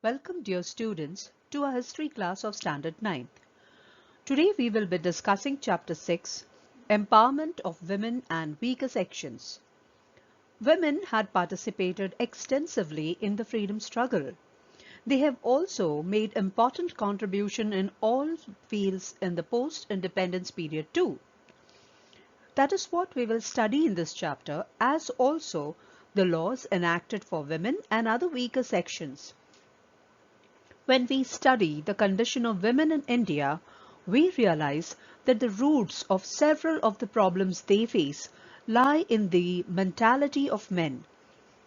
Welcome, dear students, to our history class of Standard 9th. Today we will be discussing Chapter 6, Empowerment of Women and Weaker Sections. Women had participated extensively in the freedom struggle. They have also made important contribution in all fields in the post-independence period too. That is what we will study in this chapter, as also the laws enacted for women and other weaker sections. When we study the condition of women in India, we realize that the roots of several of the problems they face lie in the mentality of men.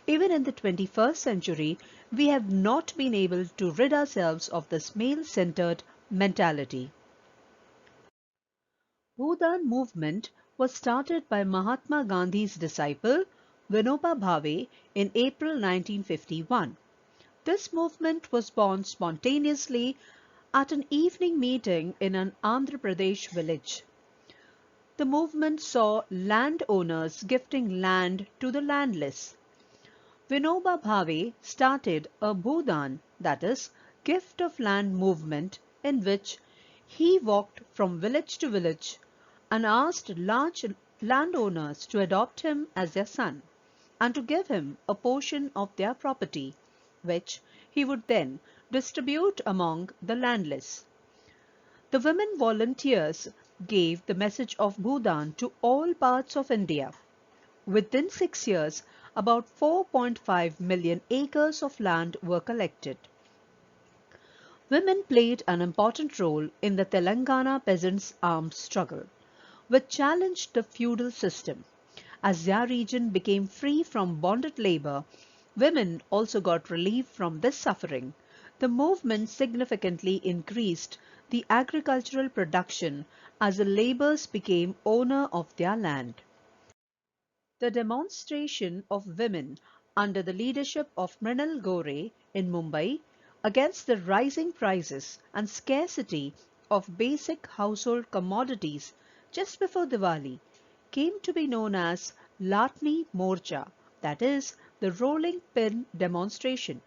Even in the 21st century, we have not been able to rid ourselves of this male-centered mentality. Bhudan movement was started by Mahatma Gandhi's disciple Vinoba Bhave in April 1951. This movement was born spontaneously at an evening meeting in an Andhra Pradesh village. The movement saw landowners gifting land to the landless. Vinoba Bhave started a Bhudan, that is, gift of land movement, in which he walked from village to village and asked large landowners to adopt him as their son and to give him a portion of their property, which he would then distribute among the landless. The women volunteers gave the message of Bhudan to all parts of India. Within 6 years, about 4.5 million acres of land were collected. Women played an important role in the Telangana peasants' armed struggle, which challenged the feudal system. As their region became free from bonded labor, women also got relief from this suffering. The movement significantly increased the agricultural production as the laborers became owner of their land. The demonstration of women under the leadership of Mrinal Gore in Mumbai against the rising prices and scarcity of basic household commodities just before Diwali came to be known as Latni Morcha, that is, the rolling pin demonstration.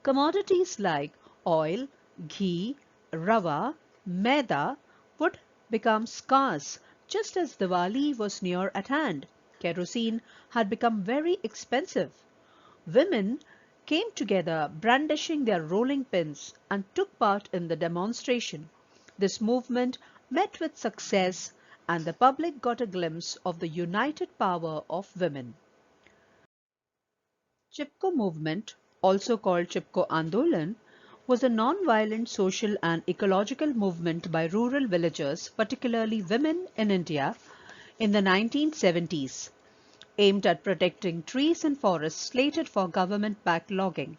Commodities like oil, ghee, rava, maida would become scarce just as Diwali was near at hand. Kerosene had become very expensive. Women came together brandishing their rolling pins and took part in the demonstration. This movement met with success and the public got a glimpse of the united power of women. Chipko movement, also called Chipko Andolan, was a non-violent social and ecological movement by rural villagers, particularly women in India, in the 1970s, aimed at protecting trees and forests slated for government-backed logging.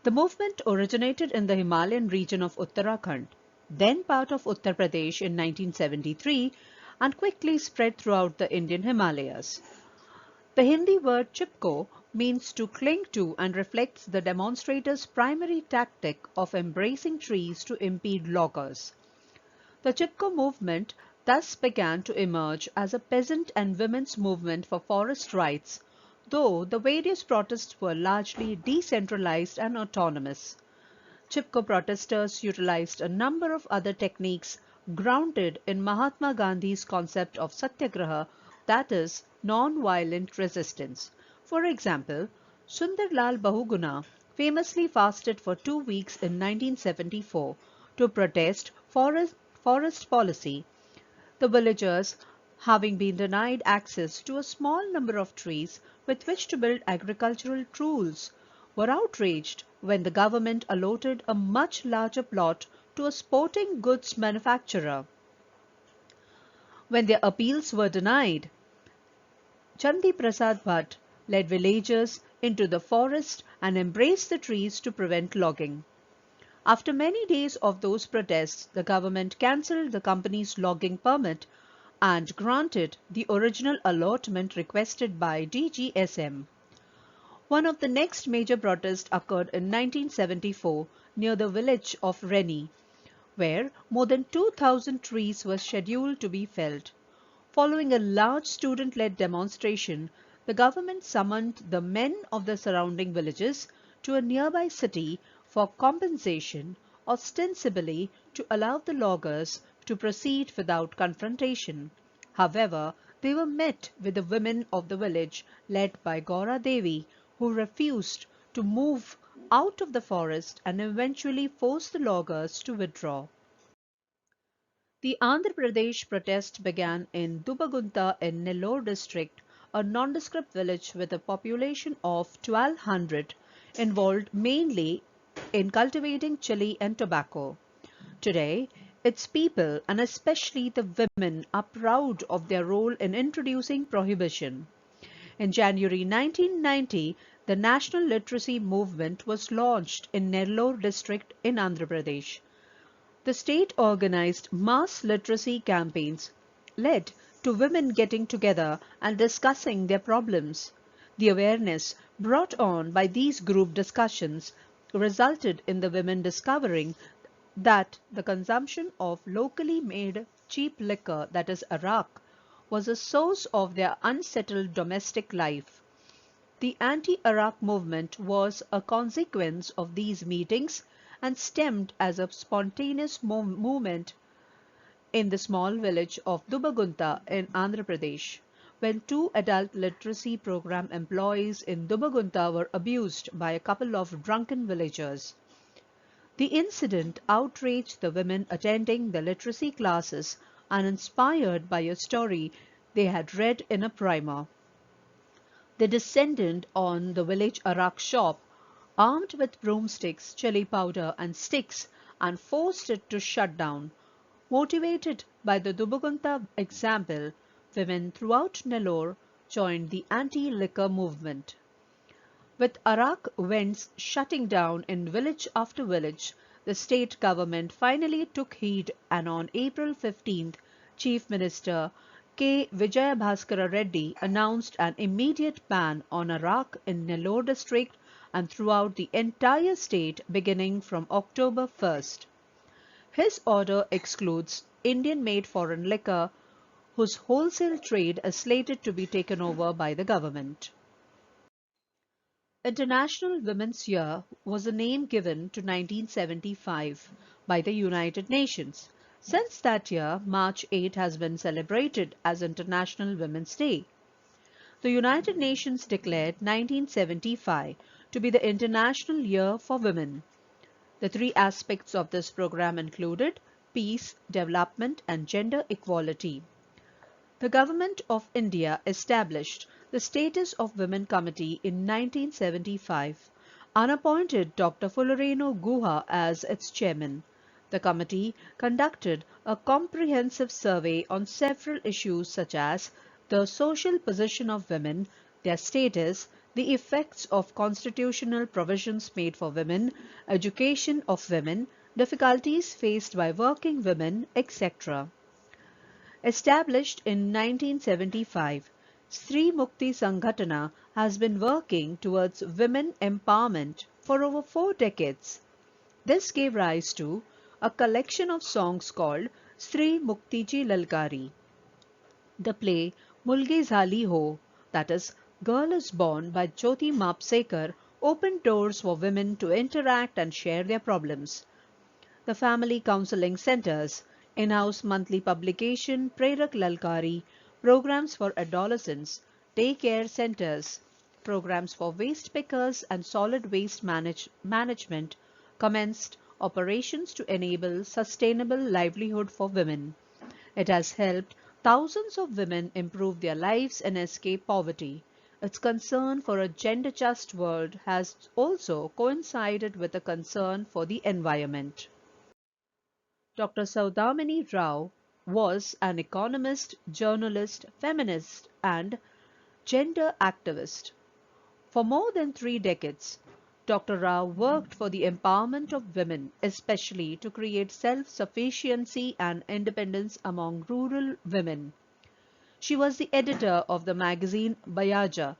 The movement originated in the Himalayan region of Uttarakhand, then part of Uttar Pradesh in 1973, and quickly spread throughout the Indian Himalayas. The Hindi word chipko means to cling to and reflects the demonstrators' primary tactic of embracing trees to impede loggers. The chipko movement thus began to emerge as a peasant and women's movement for forest rights, though the various protests were largely decentralized and autonomous. Chipko protesters utilized a number of other techniques grounded in Mahatma Gandhi's concept of satyagraha, that is, non-violent resistance. For example, Sundarlal Bahuguna famously fasted for 2 weeks in 1974 to protest forest policy. The villagers, having been denied access to a small number of trees with which to build agricultural tools, were outraged when the government allotted a much larger plot to a sporting goods manufacturer. When their appeals were denied, Chandi Prasad Bhatt led villagers into the forest and embraced the trees to prevent logging. After many days of those protests, the government cancelled the company's logging permit and granted the original allotment requested by DGSM. One of the next major protests occurred in 1974 near the village of Reni, where more than 2,000 trees were scheduled to be felled. Following a large student-led demonstration, the government summoned the men of the surrounding villages to a nearby city for compensation, ostensibly to allow the loggers to proceed without confrontation. However, they were met with the women of the village led by Gaura Devi, who refused to move out of the forest and eventually forced the loggers to withdraw. The Andhra Pradesh protest began in Dubagunta in Nellore district, a nondescript village with a population of 1200, involved mainly in cultivating chili and tobacco. Today, its people, and especially the women, are proud of their role in introducing prohibition. In January 1990, the National Literacy Movement was launched in Nellore district in Andhra Pradesh. The state organized mass literacy campaigns led to women getting together and discussing their problems. The awareness brought on by these group discussions resulted in the women discovering that the consumption of locally made cheap liquor, that is arak, was a source of their unsettled domestic life. The anti-Arak movement was a consequence of these meetings and stemmed as a spontaneous movement in the small village of Dubagunta in Andhra Pradesh, when two adult literacy program employees in Dubagunta were abused by a couple of drunken villagers. The incident outraged the women attending the literacy classes and inspired by a story they had read in a primer. They descended on the village arak shop, armed with broomsticks, chili powder and sticks, and forced it to shut down. Motivated by the Dubagunta example, women throughout Nellore joined the anti-liquor movement. With arak vents shutting down in village after village, the state government finally took heed, and on April 15th, Chief Minister K. Vijayabhaskara Reddy announced an immediate ban on arak in Nellore district and throughout the entire state beginning from October 1st. His order excludes Indian-made foreign liquor, whose wholesale trade is slated to be taken over by the government. International Women's Year was a name given to 1975 by the United Nations. Since that year, March 8 has been celebrated as International Women's Day. The United Nations declared 1975 to be the International Year for Women. The three aspects of this program included peace, development, and gender equality. The Government of India established the Status of Women Committee in 1975 and appointed Dr. Fulareno Guha as its chairman. The committee conducted a comprehensive survey on several issues such as the social position of women, their status, the effects of constitutional provisions made for women, education of women, difficulties faced by working women, etc. Established in 1975, Stree Mukti Sanghatana has been working towards women empowerment for over 4 decades. This gave rise to a collection of songs called Stree Muktiji Lalkari. The play Mulgi Zali Ho, that is, Girl is Born by Jyoti Mapsekar, opened doors for women to interact and share their problems. The family counseling centers, in-house monthly publication Prerak Lalkari, programs for adolescents, daycare centers, programs for waste pickers and solid waste management commenced operations to enable sustainable livelihood for women. It has helped thousands of women improve their lives and escape poverty. Its concern for a gender-just world has also coincided with a concern for the environment. Dr. Saudamini Rao was an economist, journalist, feminist, and gender activist. For more than 3 decades, Dr. Rao worked for the empowerment of women, especially to create self-sufficiency and independence among rural women. She was the editor of the magazine Bayaja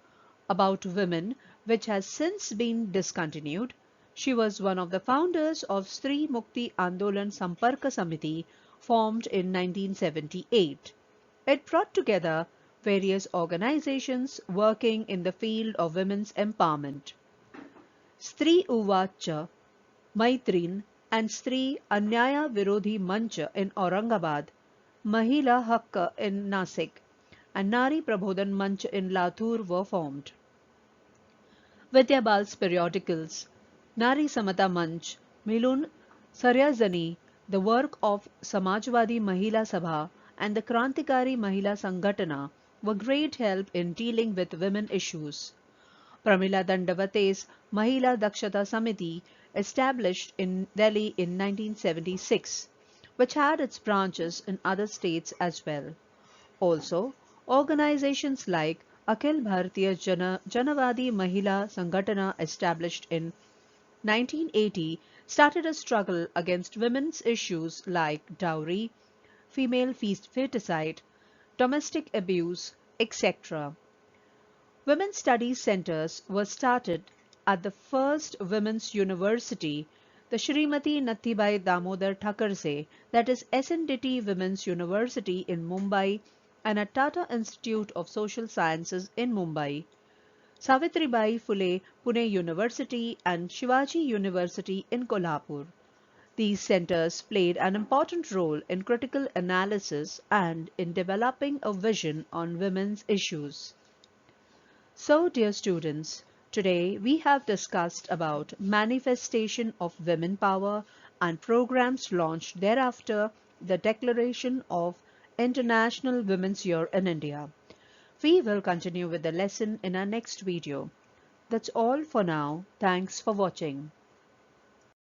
about women, which has since been discontinued. She was one of the founders of Stree Mukti Andolan Samparka Samiti, formed in 1978. It brought together various organizations working in the field of women's empowerment. Stri Uvacha, Maitrin and Stri Anyaya Virodhi Manch in Aurangabad, Mahila Hakka in Nasik, and Nari Prabodhan Manch in Latur were formed. Vidya Bal's periodicals, Nari Samata Manch, Milun Saryazani, the work of Samajwadi Mahila Sabha and the Krantikari Mahila Sangatana were great help in dealing with women issues. Pramila Dandavate's Mahila Dakshata Samiti, established in Delhi in 1976, which had its branches in other states as well. Also, organizations like Akhil Bharatiya Janavadi Mahila Sangatana, established in 1980, started a struggle against women's issues like dowry, female feticide, domestic abuse, etc. Women's studies centers were started at the first women's university, the Shrimati Nathibai Damodar Thakarse, that is SNDT Women's University in Mumbai, and at Tata Institute of Social Sciences in Mumbai, Savitribai Phule Pune University, and Shivaji University in Kolhapur. These centers played an important role in critical analysis and in developing a vision on women's issues. So, dear students, today we have discussed about manifestation of women power and programs launched thereafter, the declaration of International Women's Year in India. We will continue with the lesson in our next video. That's all for now. Thanks for watching.